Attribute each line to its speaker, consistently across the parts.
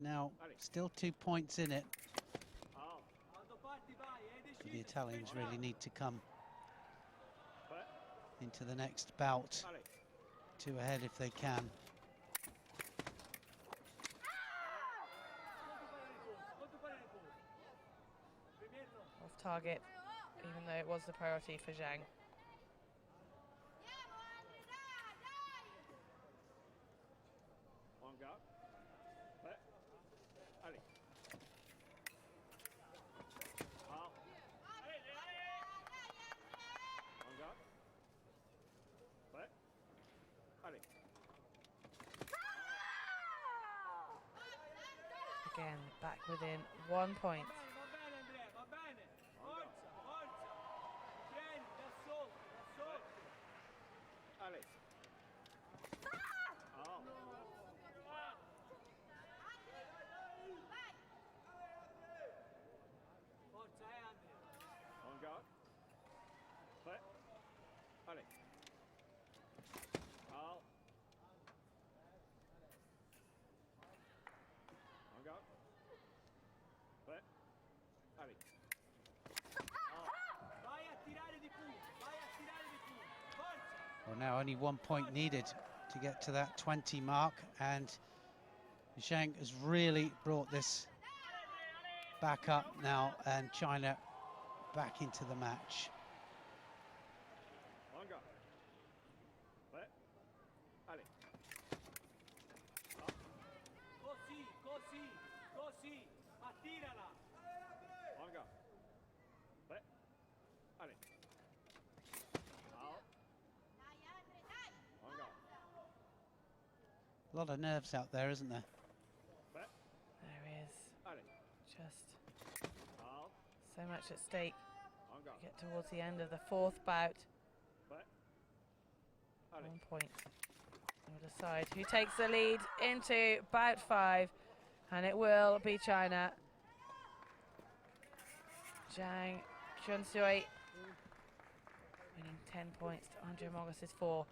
Speaker 1: Now, still 2 points in it. The Italians really need to come into the next bout 2 ahead if they can.
Speaker 2: Off target, even though it was the priority for Zhang. Again, back within 1 point.
Speaker 1: Well, now only 1 point needed to get to that 20 mark, and Zhang has really brought this back up now, and China back into the match. A lot of nerves out there, isn't there?
Speaker 2: There is. Just so much at stake. We get towards the end of the 4th bout. 1 point. We'll decide who takes the lead into bout 5, and it will be China. ZHANG Chuncui winning 10 points to Andreea Mogos' 4.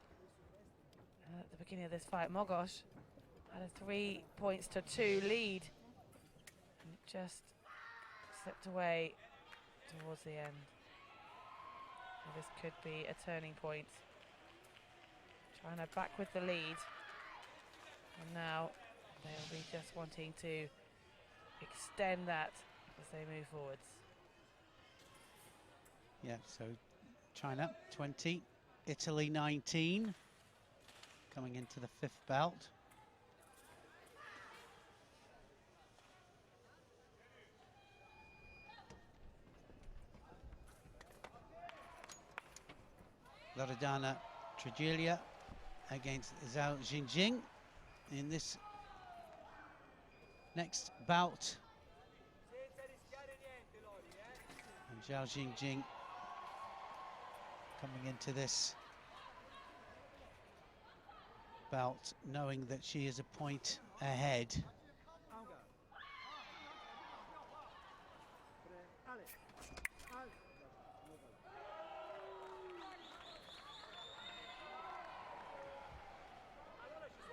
Speaker 2: At the beginning of this fight, Mogos had a 3 points to 2 lead, and it just slipped away towards the end. So this could be a turning point. China back with the lead, and now they'll be just wanting to extend that as they move forwards.
Speaker 1: Yeah, so China 20, Italy 19, coming into the 5th bout. Loredana TRIGILIA against ZHOU Jingjing in this next bout. And ZHOU Jingjing coming into this bout knowing that she is a point ahead.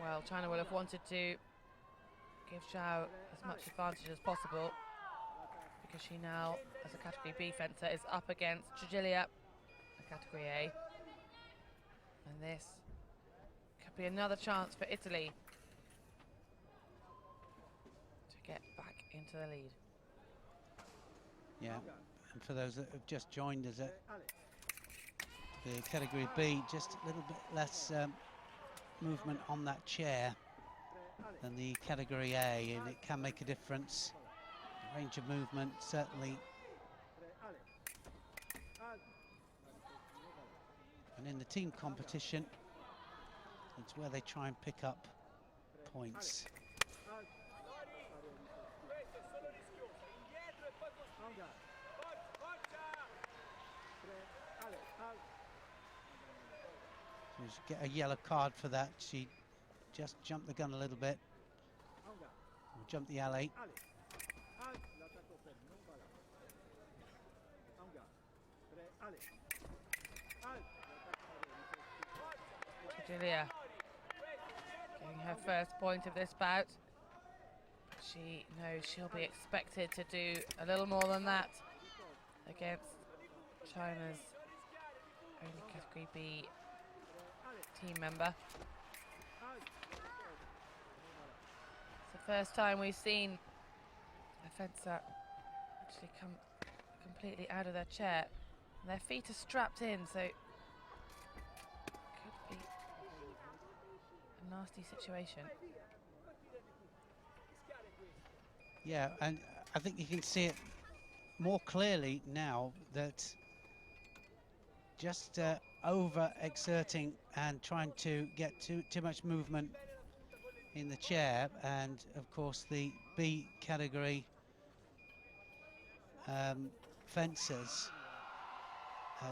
Speaker 2: Well, China will have wanted to give ZHOU as much advantage as possible, because she now, as a category B fencer, is up against TRIGILIA, a category A. And this could be another chance for Italy to get back into the lead.
Speaker 1: Yeah, and for those that have just joined us at the category B, just a little bit less movement on that chair than the category A, and it can make a difference. Range of movement, certainly. And in the team competition, it's where they try and pick up points. So she get a yellow card for that. She just jumped the gun a little bit. Or jumped the alley.
Speaker 2: TRIGILIA getting her first point of this bout. she knows she'll be expected to do a little more than that against China's only Category B team member. It's the first time we've seen a fencer actually come completely out of their chair. Their feet are strapped in, so it could be a nasty situation.
Speaker 1: Yeah, and I think you can see it more clearly now that just over-exerting and trying to get too much movement in the chair, and of course the B category fencers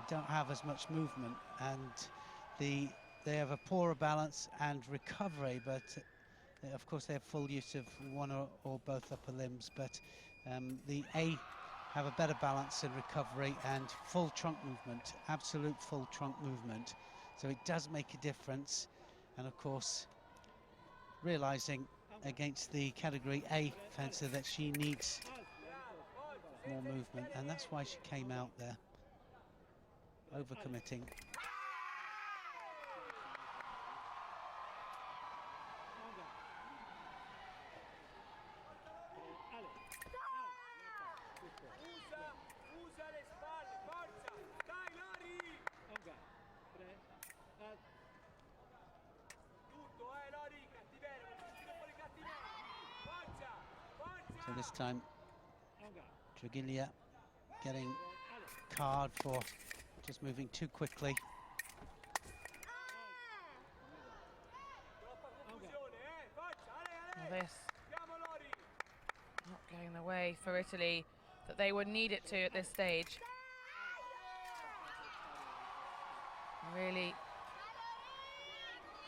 Speaker 1: don't have as much movement, and they have a poorer balance and recovery, but of course they have full use of one or both upper limbs, but the A have a better balance and recovery and full trunk movement, absolute full trunk movement. So it does make a difference, and of course realizing against the category A fencer that she needs more movement, and that's why she came out there overcommitting. So this time TRIGILIA getting card for just moving too quickly.
Speaker 2: Well, this not going the way for Italy that they would need it to at this stage. Really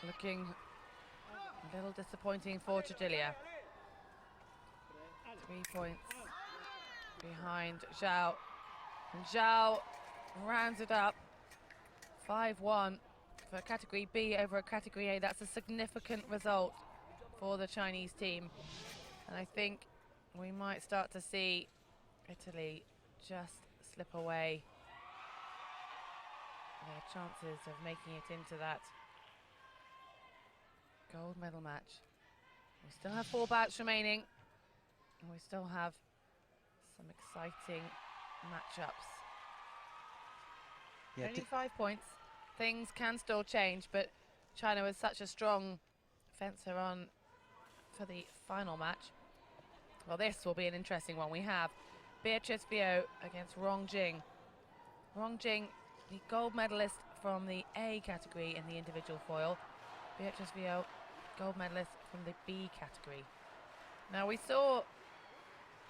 Speaker 2: looking a little disappointing for TRIGILIA. 3 points behind ZHOU, and ZHOU rounds it up 5-1 for Category B over a Category A. That's a significant result for the Chinese team, and I think we might start to see Italy just slip away their chances of making it into that gold medal match. We still have 4 bouts remaining, and we still have some exciting matchups.
Speaker 1: Yeah,
Speaker 2: only 5 points. Things can still change, but China was such a strong fencer on for the final match. Well, this will be an interesting one. We have Beatrice VIO against RONG Jing. RONG Jing, the gold medalist from the A category in the individual foil. Beatrice VIO, gold medalist from the B category. Now, we saw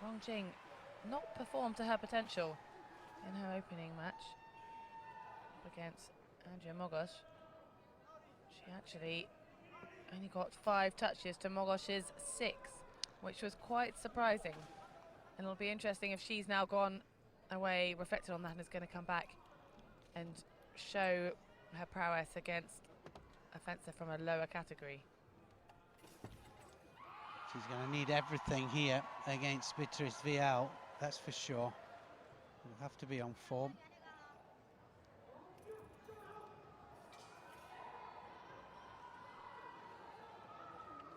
Speaker 2: RONG Jing not perform to her potential in her opening match up against Andreea MOGOS. She actually only got 5 touches to MOGOS's 6, which was quite surprising. And it'll be interesting if she's now gone away, reflected on that, and is going to come back and show her prowess against a fencer from a lower category.
Speaker 1: she's going to need everything here against Beatrice VIO, that's for sure. Will have to be on form.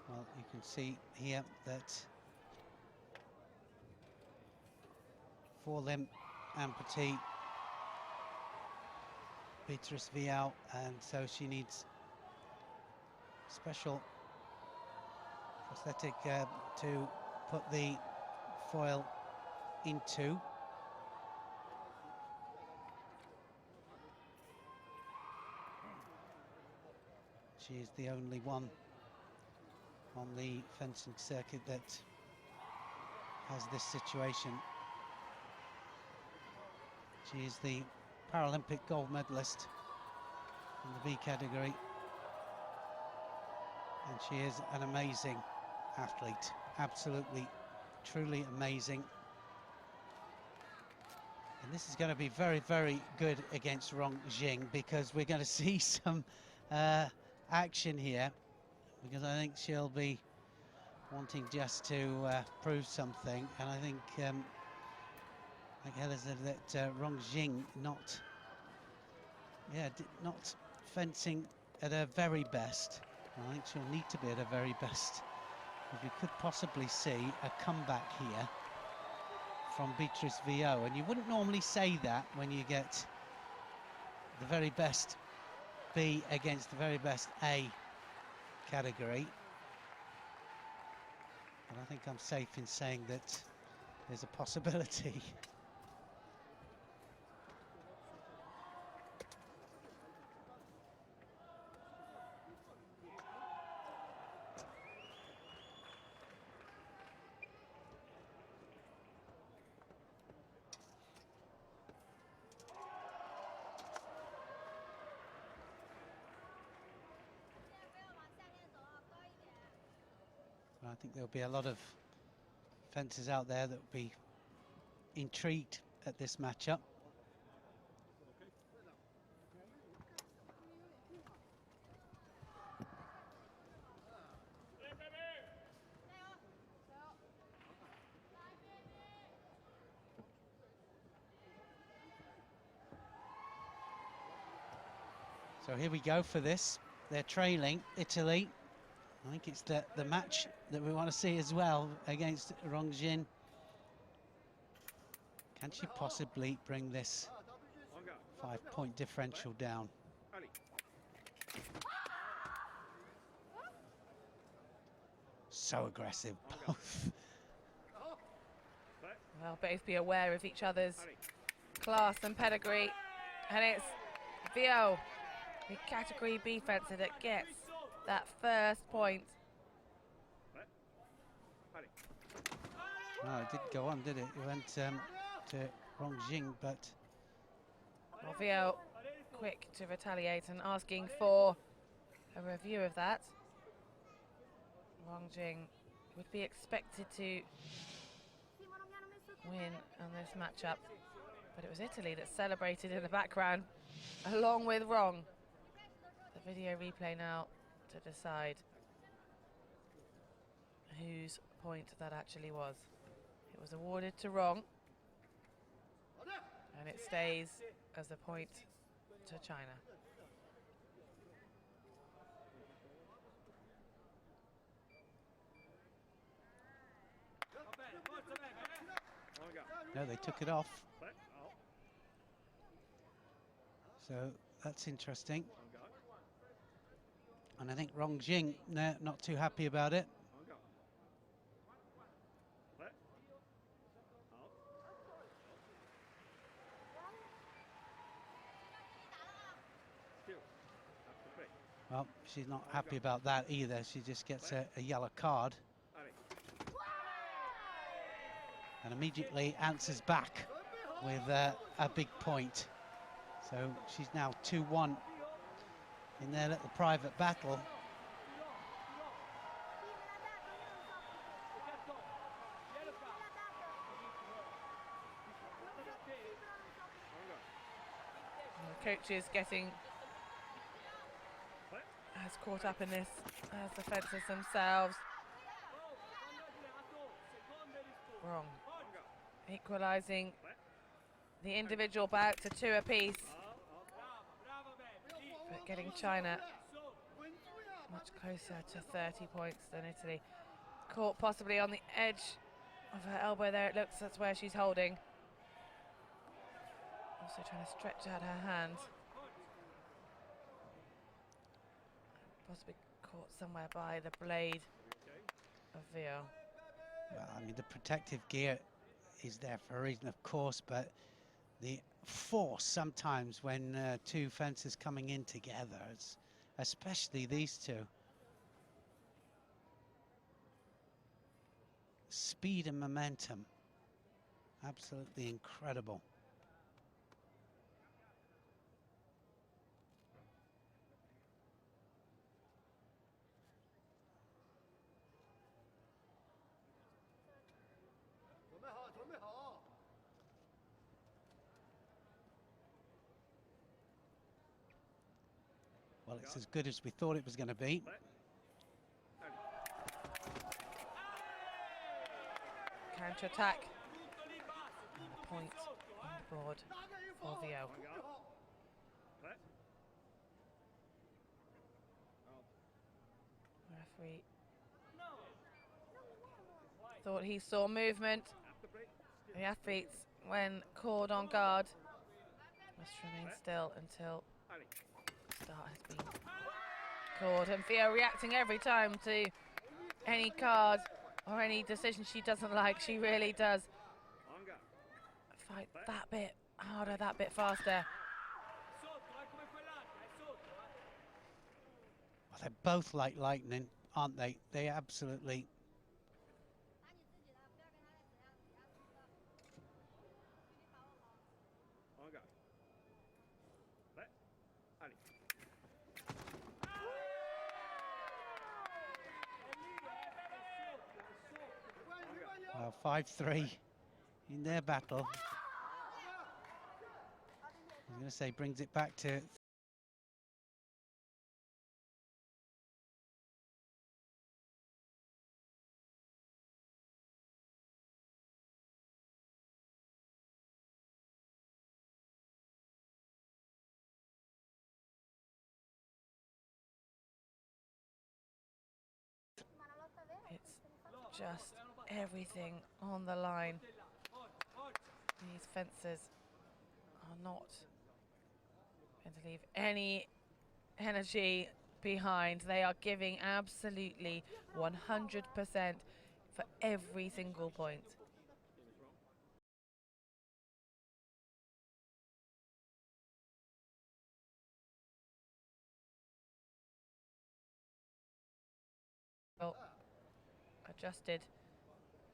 Speaker 1: Well, you can see here that 4-limb amputee Beatrice VIO, and so she needs special prosthetic to put the foil into. She is the only one on the fencing circuit that has this situation. She is the Paralympic gold medalist in the B category, and she is an amazing athlete, absolutely, truly amazing. And this is going to be very, very good against RONG Jing, because we're going to see some action here, because I think she'll be wanting just to prove something, and I think like Helen said, that RONG Jing not fencing at her very best. I think she'll need to be at her very best. If you could possibly see a comeback here from Beatrice VIO, and you wouldn't normally say that when you get the very best B against the very best A category. But I think I'm safe in saying that there's a possibility. I think there'll be a lot of fencers out there that will be intrigued at this matchup. So here we go for this. They're trailing Italy. I think it's the match that we want to see as well against RONG Jing. Can she possibly bring this 5-point differential down? So aggressive, both.
Speaker 2: Well, both be aware of each other's class and pedigree. And it's VIO, the category B fencer, that gets that first point.
Speaker 1: No, it didn't go on, did it? It went to RONG Jing, but...
Speaker 2: Well, VIO quick to retaliate and asking for a review of that. RONG Jing would be expected to win on this matchup, but it was Italy that celebrated in the background along with RONG. The video replay now to decide whose point that actually was. It was awarded to RONG, and it stays as a point to China.
Speaker 1: No, they took it off. So that's interesting. And I think RONG Jing, not too happy about it. Well, she's not happy about that either. She just gets a yellow card. And immediately answers back with a big point. So she's now 2-1 in their little private battle.
Speaker 2: The coach is getting as caught up in this as the fencers themselves. RONG equalising the individual bout to 2 apiece, but getting China much closer to 30 points than Italy. Caught possibly on the edge of her elbow there, it looks, that's where she's holding. Also trying to stretch out her hand. Possibly caught somewhere by the blade of VIO.
Speaker 1: Well, I mean, the protective gear is there for a reason, of course, but the force sometimes when two fencers coming in together, especially these two. Speed and momentum, absolutely incredible. Well, it's as good as we thought it was going to be.
Speaker 2: counter-attack. And a point on the board for VIO. Referee thought he saw movement. The athletes, when called on guard, must remain still until start has been called. And VIO reacting every time to any card or any decision she doesn't like. She really does fight that bit harder, that bit faster.
Speaker 1: Well, they're both like lightning, aren't they? They absolutely. Well, 5-3 in their battle. I was going to say, brings it back to
Speaker 2: It's just everything on the line. These fencers are not going to leave any energy behind. They are giving absolutely 100% for every single point. Well, adjusted to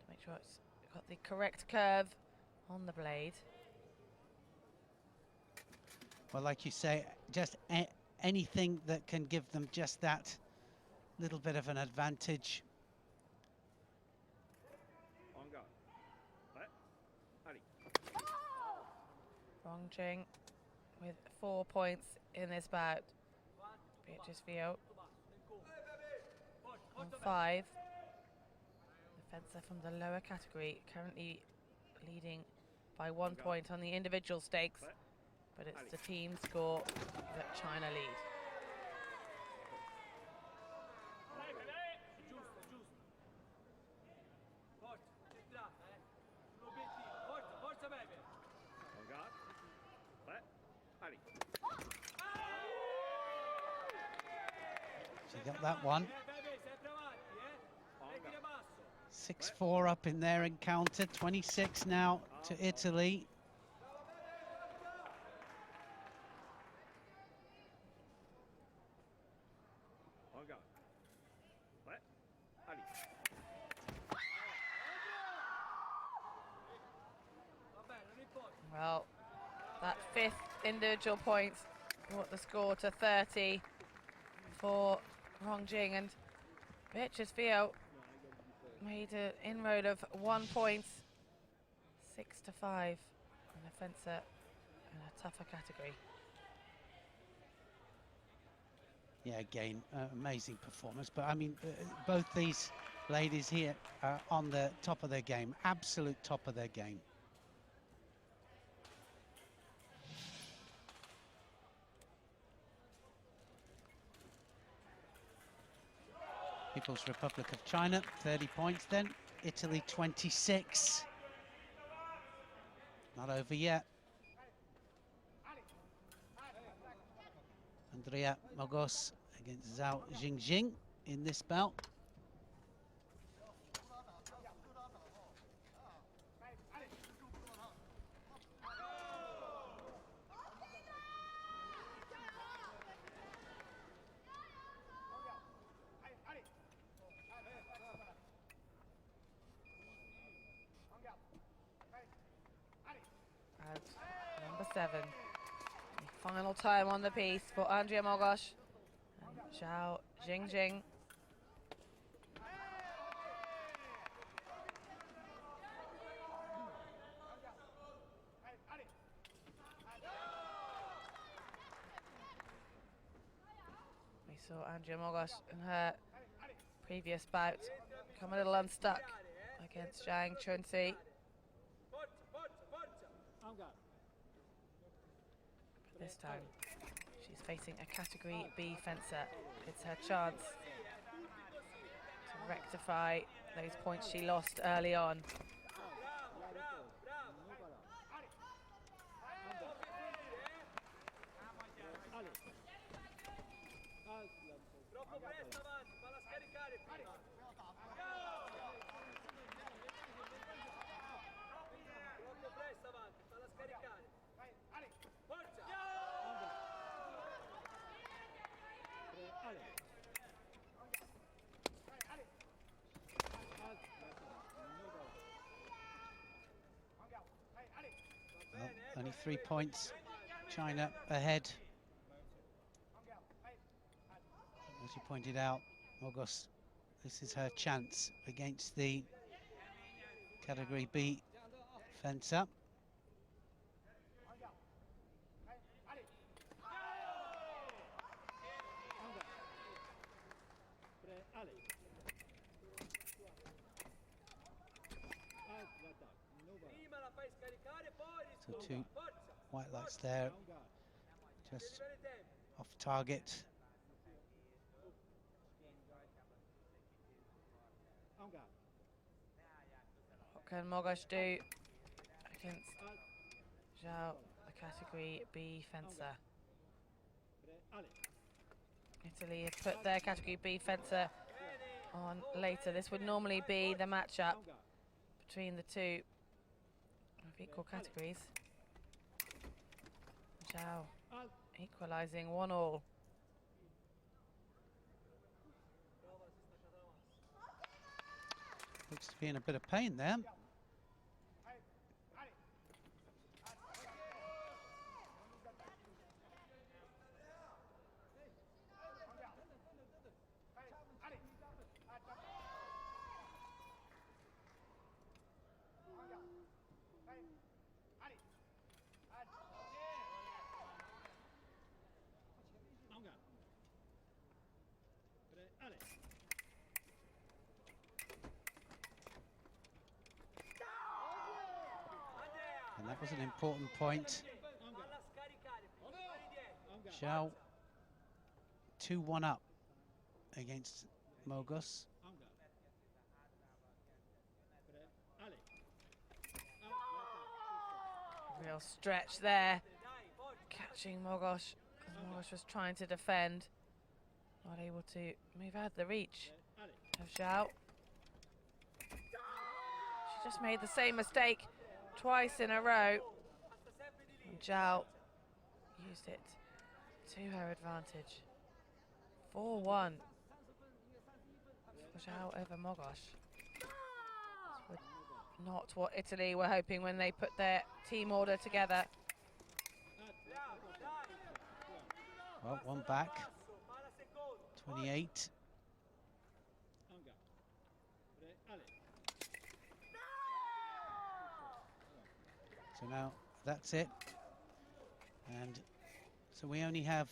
Speaker 2: make sure it's got the correct curve on the blade.
Speaker 1: well, like you say, just anything that can give them just that little bit of an advantage.
Speaker 2: RONG Jing with 4 points in this bout. Beatrice VIO on 5. The fencer from the lower category currently leading by 1 point on the individual stakes, but it's the team score that China lead.
Speaker 1: She got that one. 6-4 up in their encounter, 26 now to Italy.
Speaker 2: Well, that 5th individual point brought the score to 30 for RONG Jing, and Beatrice VIO made an inroad of 1 point, 6-5, and a fencer in a tougher category.
Speaker 1: Yeah, again, amazing performance. But I mean, both these ladies here are on the top of their game, absolute top of their game. People's Republic of China, 30 points then. Italy, 26. Not over yet. Andreea MOGOS against ZHOU Jingjing in this bout.
Speaker 2: Number 7. The final time on the piece for Andreea MOGOS and ZHOU Jingjing. We saw Andreea MOGOS in her previous bout become a little unstuck against ZHANG Chuncui. But this time, she's facing a Category B fencer. It's her chance to rectify those points she lost early on.
Speaker 1: Well, only 3 points, China ahead. As you pointed out, MOGOS, this is her chance against the Category B fencer. So 2 white lights there, just off target.
Speaker 2: What can MOGOS do against ZHOU, the Category B fencer? Italy have put their Category B fencer on later. This would normally be the matchup between the two of equal categories. ZHOU equalising 1-1.
Speaker 1: Looks to be in a bit of pain there. And that was an important point. ZHOU 2-1 up against MOGOS.
Speaker 2: Real stretch there, catching MOGOS. MOGOS was trying to defend, not able to move out of the reach of ZHOU. She just made the same mistake twice in a row, and ZHOU used it to her advantage. 4-1 for ZHOU over MOGOS. Not what Italy were hoping when they put their team order together.
Speaker 1: Well, one back, 28. So now that's it. And so we only have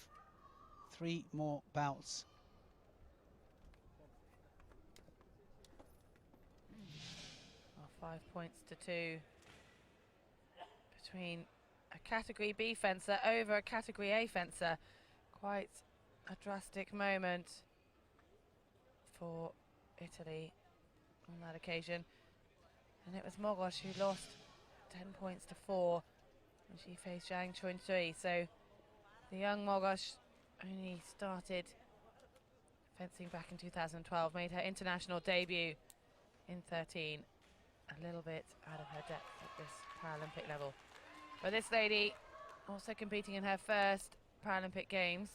Speaker 1: 3 more bouts.
Speaker 2: Well, 5 points to 2 between a Category B fencer over a Category A fencer. Quite a drastic moment for Italy on that occasion. And it was MOGOS who lost 10 points to 4 when she faced ZHANG Chuncui. So the young MOGOS only started fencing back in 2012, made her international debut in 13. A little bit out of her depth at this Paralympic level. But this lady also competing in her first Paralympic Games.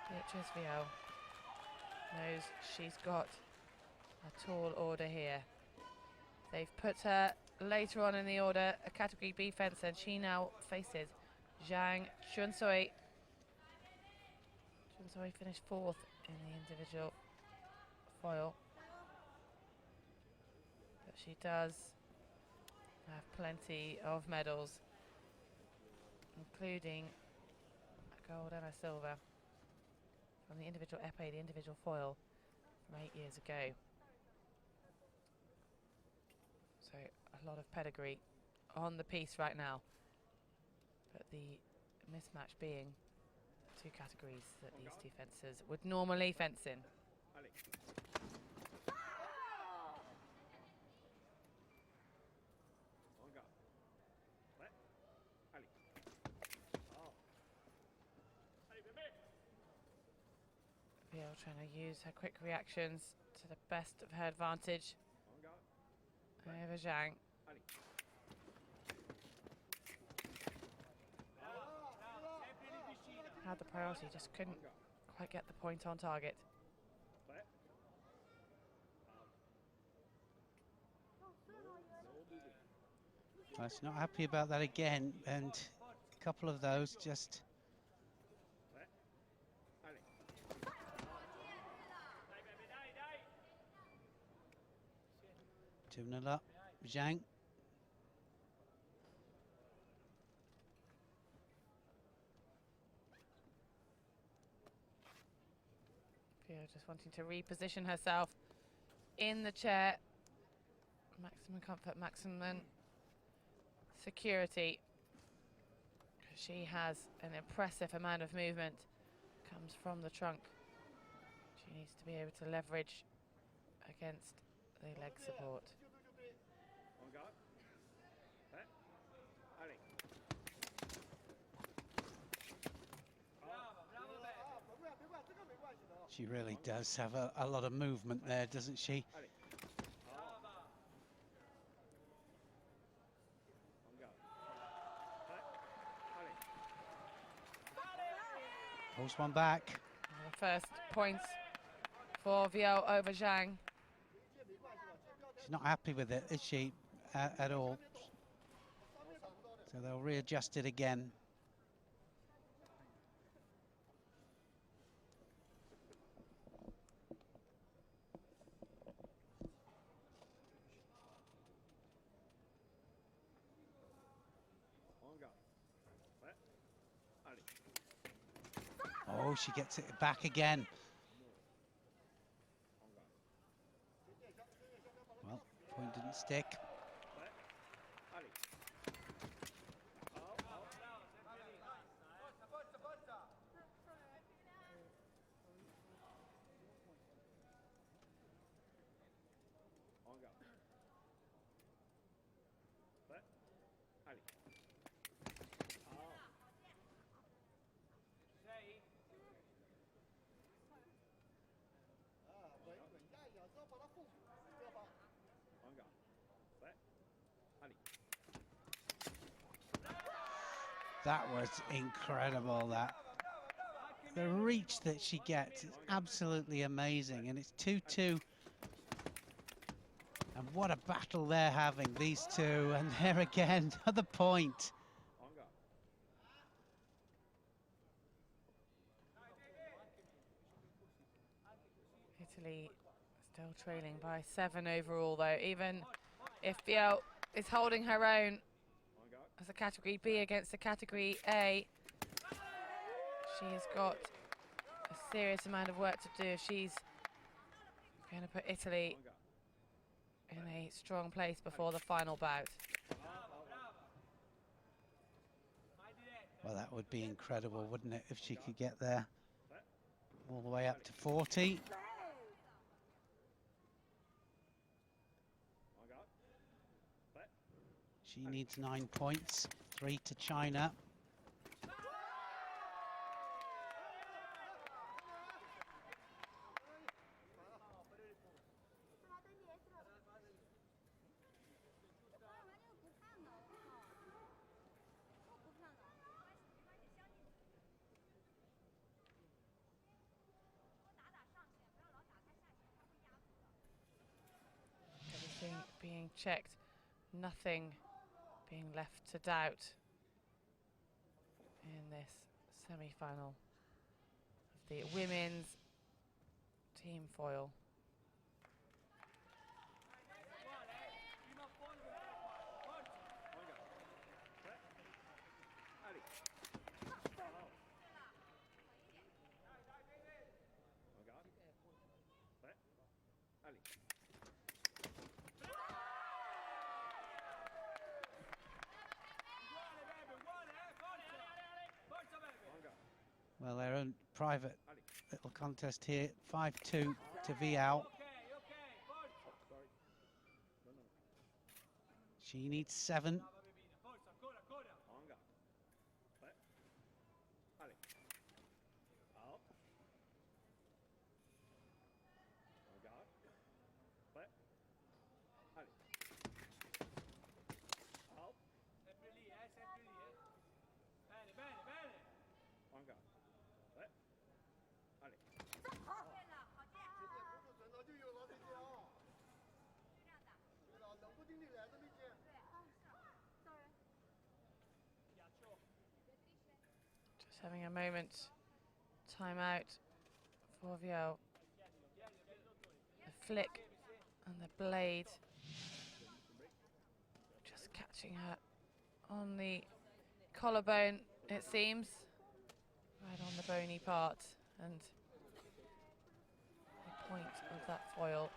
Speaker 2: Beatrice VIO knows she's got a tall order here. They've put her later on in the order, a Category B fencer, and she now faces ZHANG Chuncui. Chuncui finished 4th in the individual foil. But she does have plenty of medals, including a gold and a silver from the individual épée, the individual foil from 8 years ago. a lot of pedigree on the piece right now. But the mismatch being two categories that these two fencers would normally fence in. VIO trying to use her quick reactions to the best of her advantage over ZHANG. Had the priority, just couldn't quite get the point on target.
Speaker 1: Well, she's not happy about that again, and a couple of those just... 2-0 up, ZHANG.
Speaker 2: VIO just wanting to reposition herself in the chair. Maximum comfort, maximum security. She has an impressive amount of movement. Comes from the trunk. She needs to be able to leverage against the leg support.
Speaker 1: She really does have a lot of movement there, doesn't she? Pulls one back.
Speaker 2: And the first points for VIO over ZHANG.
Speaker 1: She's not happy with it, is she, at all? So they'll readjust it again. Oh, she gets it back again. Well, point didn't stick. That was incredible, that. The reach that she gets is absolutely amazing, and it's 2-2. And what a battle they're having, these two, and there again, another point.
Speaker 2: Italy still trailing by 7 overall, though. Even if VIO is holding her own as a Category B against a Category A, she has got a serious amount of work to do if she's going to put Italy in a strong place before the final bout.
Speaker 1: Well, that would be incredible, wouldn't it, if she could get there all the way up to 40. She needs 9 points, 3 to China.
Speaker 2: Everything being checked, nothing being left to doubt in this semi-final of the women's team foil.
Speaker 1: Well, their own private little contest here, 5-2 to VIO. She needs 7.
Speaker 2: Just having a moment. Time out for VIO. The flick and the blade. Just catching her on the collarbone, it seems. Right on the bony part. And the point of that foil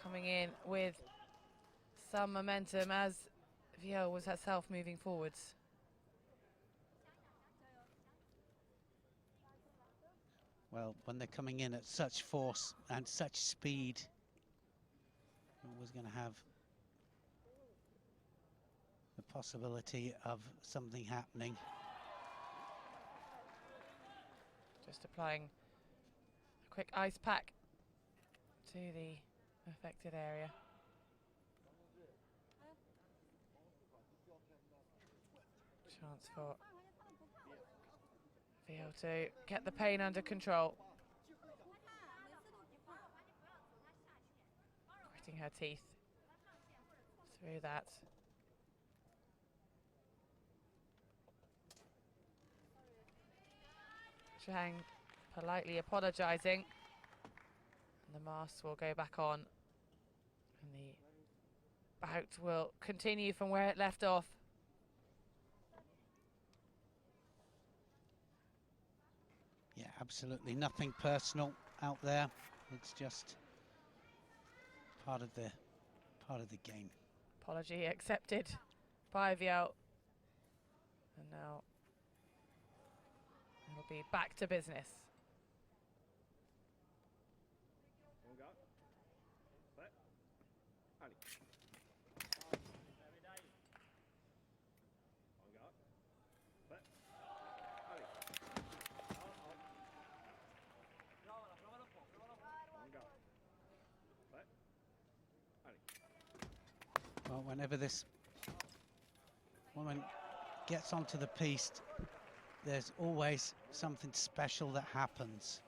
Speaker 2: coming in with some momentum as VIO was herself moving forwards.
Speaker 1: Well, when they're coming in at such force and such speed, you're always going to have the possibility of something happening.
Speaker 2: Just applying a quick ice pack to the affected area. Chance for VIO to get the pain under control. Gritting her teeth through that. ZHANG politely apologising. And the mask will go back on. And the bout will continue from where it left off.
Speaker 1: Yeah, absolutely nothing personal out there. It's just part of the game.
Speaker 2: Apology accepted by VIO. And now it'll be back to business.
Speaker 1: Well, whenever this woman gets onto the piste, there's always something special that happens.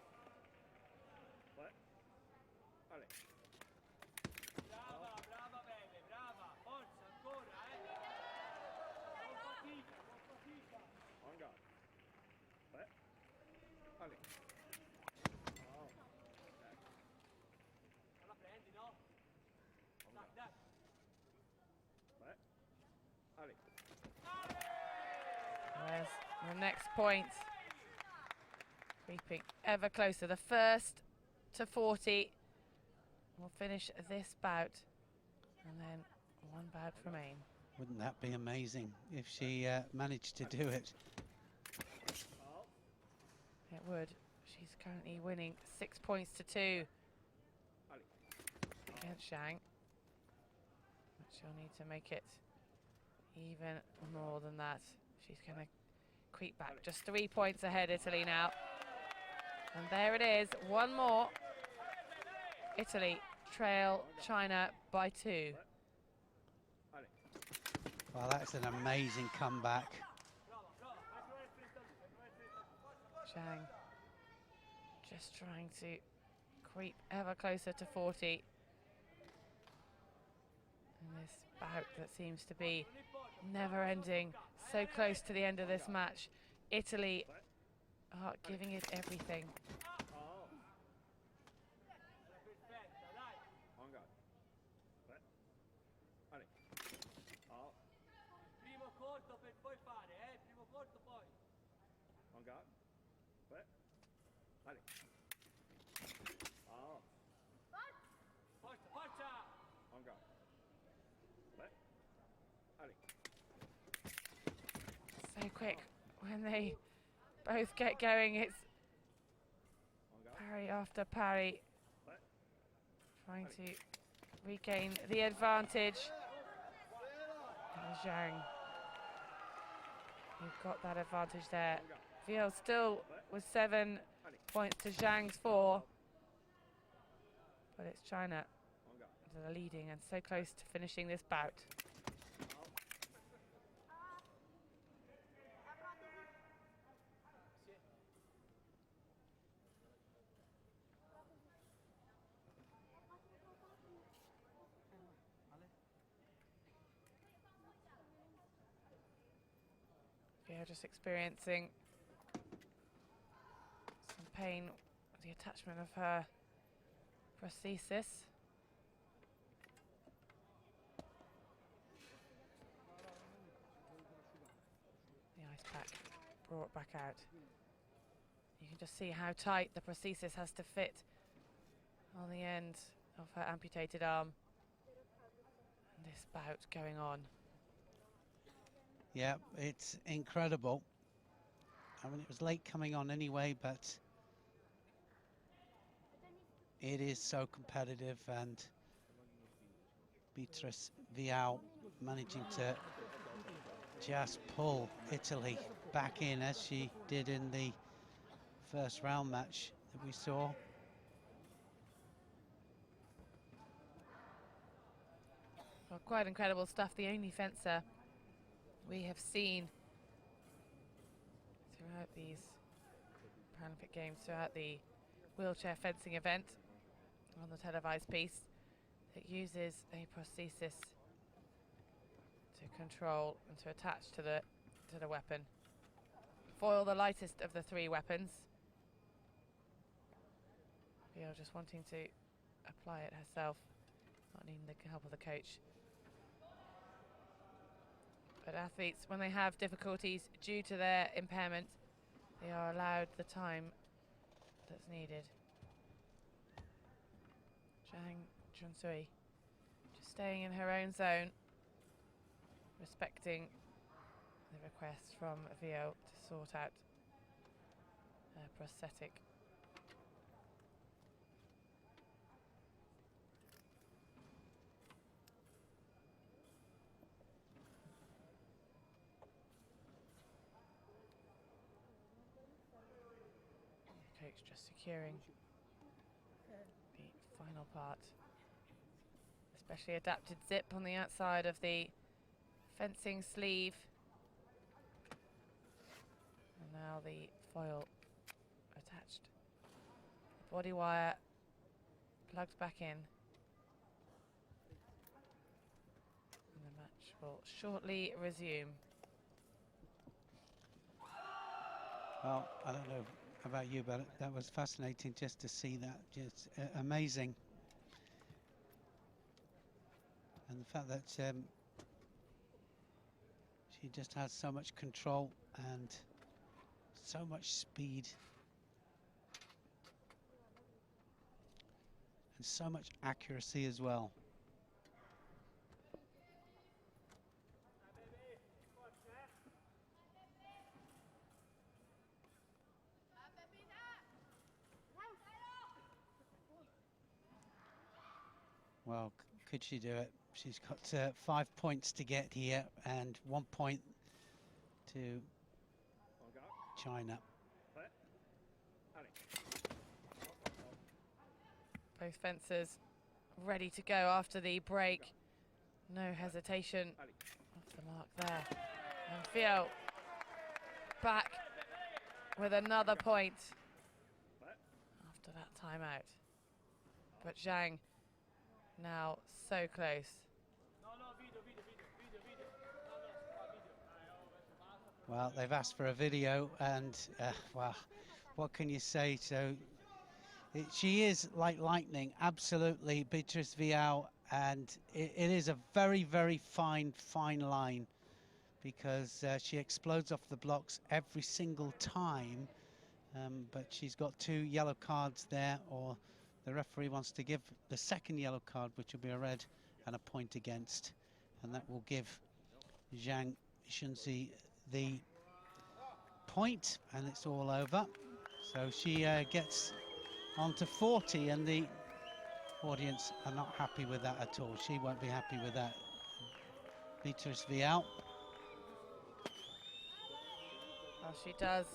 Speaker 2: There's the next point. Creeping ever closer. The first to 40 will finish this bout. And then one bout remain.
Speaker 1: Wouldn't that be amazing if she managed to do it?
Speaker 2: It would. She's currently winning 6 points to 2 against ZHANG. But she'll need to make it even more than that. She's going to creep back. Just 3 points ahead, Italy now. And there it is, one more. Italy trail China by 2.
Speaker 1: Well, that's an amazing comeback.
Speaker 2: ZHANG just trying to creep ever closer to 40. And this bout that seems to be never ending, so close to the end of this match. Italy are giving it everything. So quick when they both get going. It's parry after parry, trying to regain the advantage. And Zhang, you've got that advantage there. VIO still with 7 points to Zhang's 4, but it's China that are leading and so close to finishing this bout. VIO just experiencing some pain with the attachment of her prosthesis. The ice pack brought back out. You can just see how tight the prosthesis has to fit on the end of her amputated arm. And this bout going on.
Speaker 1: Yeah, it's incredible. I mean, it was late coming on anyway, but it is so competitive, and Beatrice VIO managing to just pull Italy back in as she did in the first round match that we saw.
Speaker 2: Well, quite incredible stuff. The only fencer we have seen throughout these Paralympic Games, throughout the wheelchair fencing event on the televised piece, that uses a prosthesis to control and to attach to the weapon. Foil, the lightest of the 3 weapons. VIO just wanting to apply it herself, not needing the help of the coach. But athletes, when they have difficulties due to their impairment, they are allowed the time that's needed. ZHANG Chuncui just staying in her own zone, respecting the request from VIO to sort out her prosthetic. Coach just securing the final part. Especially adapted zip on the outside of the fencing sleeve. And now the foil attached. Body wire plugged back in. And the match will shortly resume.
Speaker 1: Well, I don't know about you, but that was fascinating just to see that. Just amazing. And the fact that she just has so much control and so much speed and so much accuracy as well. Well, could she do it? She's got 5 points to get here and 1 point to China.
Speaker 2: Both fencers ready to go after the break. No hesitation off the mark there. And VIO back with another point after that timeout. But ZHANG now so close.
Speaker 1: Well, they've asked for a video, and well, what can you say? So she is like lightning, absolutely, Beatrice VIO, and it is a very, very fine line, because she explodes off the blocks every single time, but she's got 2 yellow cards there, or the referee wants to give the second yellow card, which will be a red and a point against, and that will give ZHANG Chuncui the point, and it's all over. So she gets on to 40, and the audience are not happy with that at all. She won't be happy with that. Beatrice VIO.
Speaker 2: Well, she does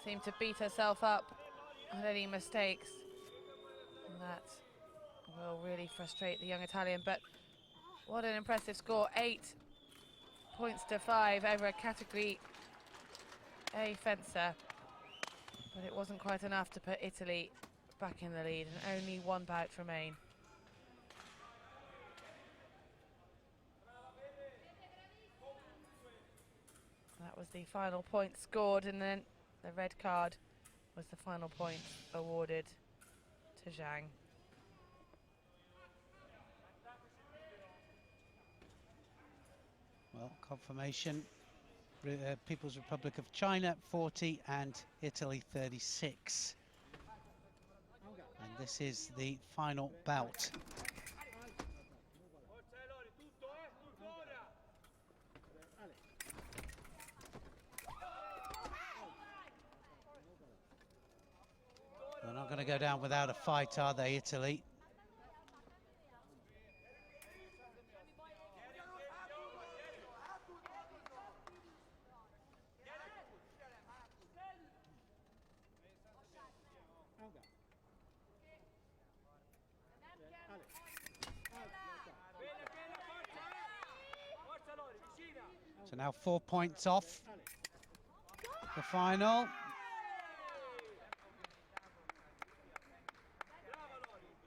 Speaker 2: seem to beat herself up on any mistakes. And that will really frustrate the young Italian, but what an impressive score. 8 points to 5 over a category A fencer. But it wasn't quite enough to put Italy back in the lead, and only one bout remain. That was the final point scored, and then the red card was the final point awarded to Zhang.
Speaker 1: Well, confirmation. People's Republic of China 40 and Italy 36. And this is the final bout. They're not going to go down without a fight, are they, Italy? So now 4 points off the final.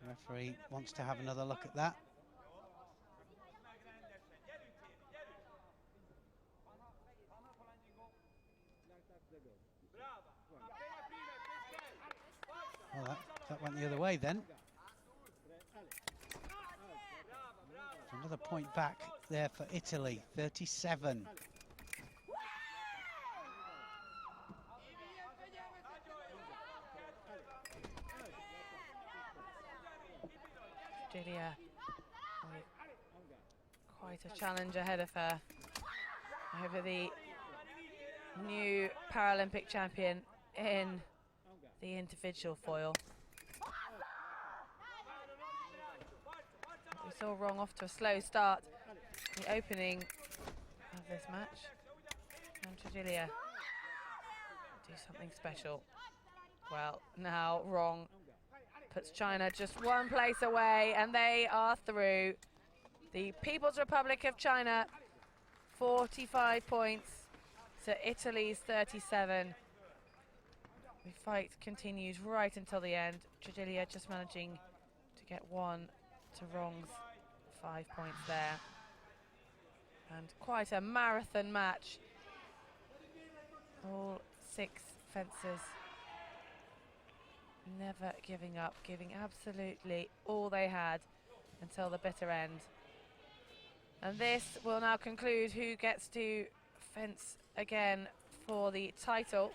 Speaker 1: The referee wants to have another look at that. Well, that went the other way then. Another point back there for Italy, 37.
Speaker 2: Julia, quite a challenge ahead of her over the new Paralympic champion in the individual foil. We saw Wrong off to a slow start, the opening of this match. And TRIGILIA do something special. Well, now Wrong puts China just one place away, and they are through. The People's Republic of China, 45 points to Italy's 37. The fight continues right until the end. TRIGILIA just managing to get one to Wrong's 5 points there. And quite a marathon match. All 6 fencers never giving up, giving absolutely all they had until the bitter end. And this will now conclude who gets to fence again for the title.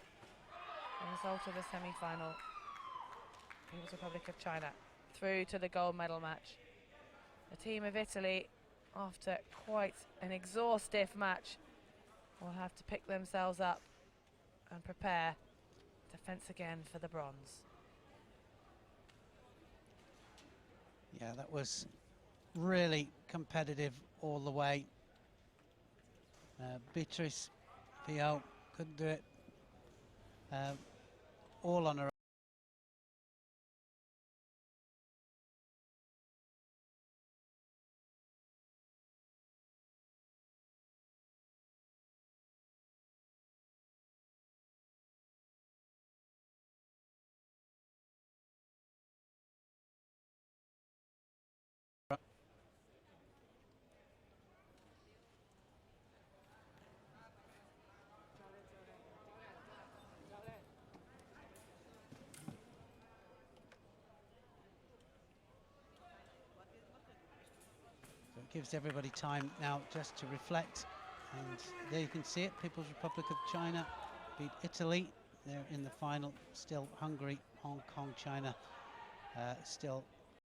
Speaker 2: The result of the semi-final. People's Republic of China through to the gold medal match. The team of Italy, after quite an exhaustive match, will have to pick themselves up and prepare to fence again for the bronze.
Speaker 1: Yeah, that was really competitive all the way. Beatrice VIO couldn't do it all on her gives everybody time now just to reflect, and there you can see it. People's Republic of China beat Italy. They're in the final. Still Hungary, Hong Kong, China still